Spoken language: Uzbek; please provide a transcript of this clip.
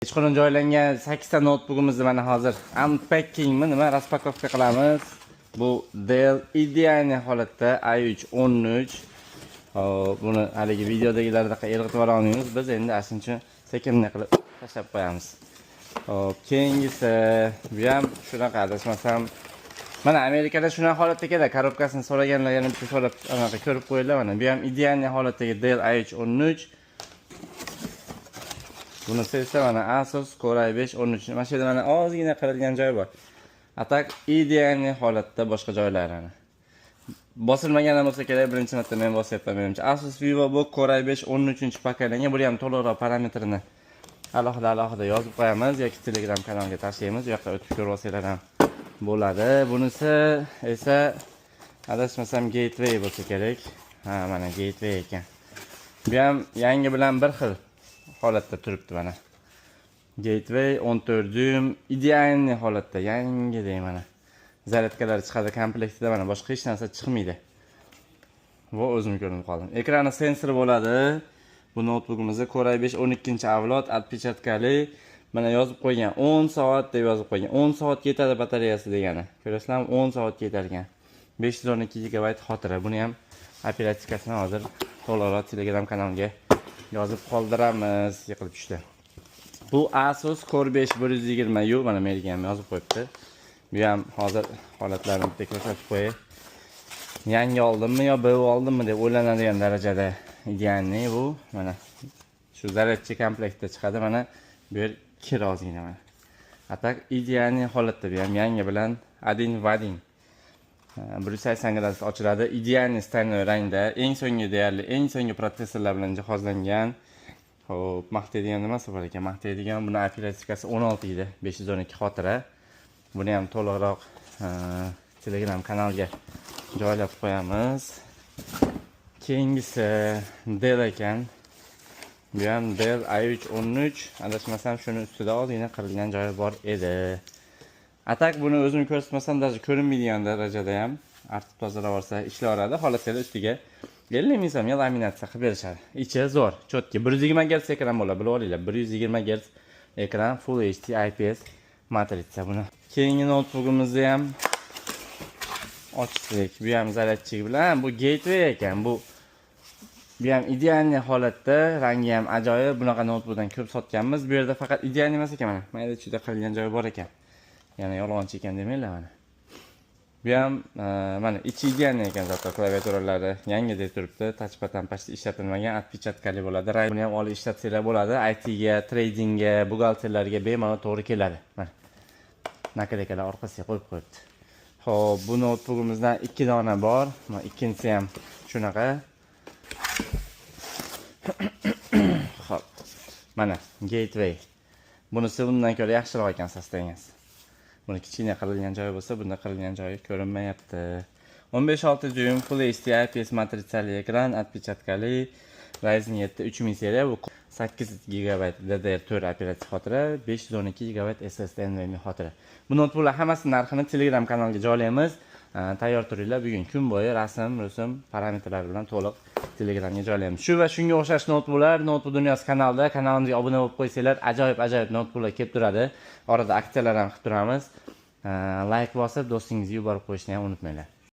Kechqurun joylangan 8 ta notebookimizni mana hozir unpackingmi nima raspakovka qilamiz. Bu Dell ideal holatda i3 13. Buni haligi videodagilardek irg'itib olamiz. Biz endi ashincha sekinlik qilib tashlab qo'yamiz. Keyingisi bu ham shunaqa adashmasam mana Amerikada shunaqa holatda keladi. Korobkasini so'raganlar yana bitta so'rab anaqa ko'rib qo'yinglar mana. Bu ham ideal holatdagi Dell i3 13. Bunisi esa mana Asus Core i5 13. Mana shu yerda mana ozgina qirilgan joyi bor. Atak ideal holatda boshqa joylarni. Bosilmagan bo'lsa kerak, birinchi marta men bosyapman menimcha. Asus VivoBook Core i5 13-pokoleniya. Bu ham to'liqroq parametrini alohida yozib qo'yamiz yoki Telegram kanaliga tashlaymiz. Bu yoqqa o'tib ko'rib olsanglar ham bo'ladi. Bunisi esa adashmasam gateway bo'lsa kerak. Ha, mana gateway ekan. Bu ham yangi bilan bir xil holatda turibdi mana. Gateway 14 dyum ideal holatda yangi dey mana. Zaryadkalar chiqadi komplektida mana boshqa hech narsa chiqmaydi. Bu o'zim ko'rinib qoldim. Ekrani sensor bo'ladi. Bu notebookimizda Core i5 12-avlod отпечаткали mana yozib qo'ygan 10 soat deb yozib qo'ygan. 10 soat ketadi batareyasi degani. Ko'rasizlarmi? 10 soat ketar ekan. 512 GB xotira. Buni ham operatikasini hozir to'liqroq Telegram kanaliga yozib qoldiramiz yiqilib tushdi. Bu Asus Core 5 120U mana menga ham yozib qo'yibdi. Bu ham hozir holatlarini ko'rsatib qo'yay. Yangi oldimmi yo bu oldimmi deb o'ylanadigan darajada idealni bu mana shu zaryadchi komplektda chiqadi mana bu yer kir ozgina mana. Atak idealni holatda bu ham yangi bilan adin vadin. 180 gradus ochiladi. Idealni stanoy rangda, eng so'nggi deyarli eng so'nggi protsessorlar bilan jihozlangan. Xo'p, maqtaydigan nimasi bor ekan? Maqtaydigan buni operatikasi 16 edi, 512 xotira. Buni ham to'liqroq Telegram kanaliga joylab qo'yamiz. Keyingisi Dell ekan. Bu ham Dell i3 13. Adashmasam shuni ustida ozgina qirilgan joyi bor edi. Atak buni o'zim ko'rsatmasam даже ko'rinmaydigan darajada ham artib tozalab olsa ishlayveradi. Xohlasangiz ustiga 50 ming so'm laminatsiya qilib berishadi. Ichi zo'r, chotki 120 Hz ekran bo'ladi, bilib olinglar. 120 Hz ekran Full HD IPS matritsa buni. Keyingi notebookimizni ham ochdik. Bu ham zaryadchi bilan bu gateway ekan. Bu ham ideal holatda, rangi ham ajoyib. Bunaqa notebookdan ko'p sotganmiz. Bu yerda faqat ideal emas ekan mana. Mayda juda qilgan joyi bor ekan. Yana yolg'onchi ekan demanglar mana. Bu ham mana ichi ideal ekan zato klaviaturalari yangi deb turibdi. Touchpad ham pastda ishlatilmagan, отпечаткали bo'ladi. Buni ham olib ishlatsanglar bo'ladi. IT-ga, tradingga, buxgalterlarga bemalol to'g'ri keladi. Mana. Nakleykalar orqasiga qo'yib qo'yibdi. Xo'p, bu notebookimizdan 2 dona bor. Mana ikkinchisi ham shunaqa. Xo'p. Mana gateway. Bunisi bundan ko'ra yaxshiroq ekan sostaviyasi. Buni kichkina qirilgan joyi bo'lsa, bunda qirilgan joyi ko'rinmayapti. 15.6 dyum Full HD IPS matritsali ekran, отпечаткали Ryzen 7 3000 seriya, bu 8 GB DDR4 operativ xotira, 512 GB SSD NVMe xotira. Bu notebooklar hammasini narxini Telegram kanaliga joylaymiz. Tayyor turinglar, bugun kun bo'yi rasm, parametrlar bilan to'liq Telegramga joylaymiz. Shu va shunga o'xshash notebooklar Notebook Dunyosi kanalida, kanalimizga obuna bo'lib qo'ysanglar, ajoyib notebooklar kelib turadi. Orada aksiyalar ham qilib turamiz. Like bosib, do'stingizga yuborib qo'yishni ham unutmanglar.